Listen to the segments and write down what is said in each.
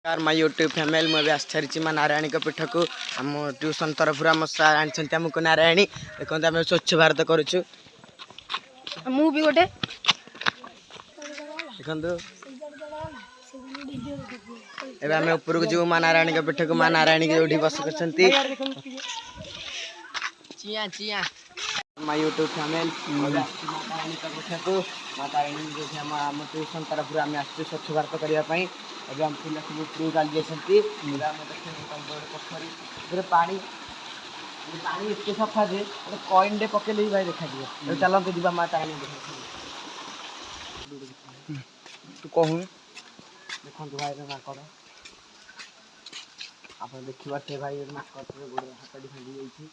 my YouTube family मुझे आसारी माँ नारायणी पीठ को आम ट्यूशन तरफ आम सार आनी आमको नारायणी देखते आम स्वच्छ भारत करुचु भी गोटे देखो एवं आम ऊपर को जो माँ नारायणी पीठ को माँ नारायणी जो बस कर माय यूट्यूब फैमिली माँ तारिणी पीठ को माँ तारिणी जो आम ट्यूशन तरफ आम आस स्वच्छ भारत करने अब आम पिला सब ऊपर गाड़ी जाती पोखरी पानी पानी एत सफा जे कॉइन पकेले भी भाई देखा चलते जी माँ तारिणी तू कहूँ देखो भाई माकड़ आप देखिए भाई माकड़ गोड़ हाथ भांगी जाइए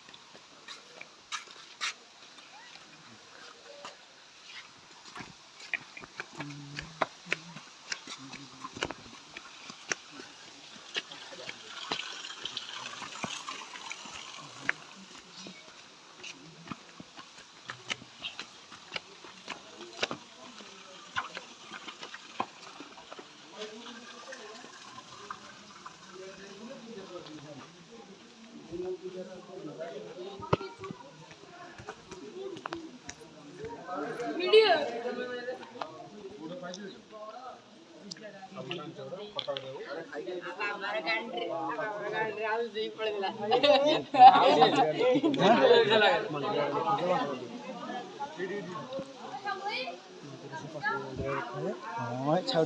हाँ छाड़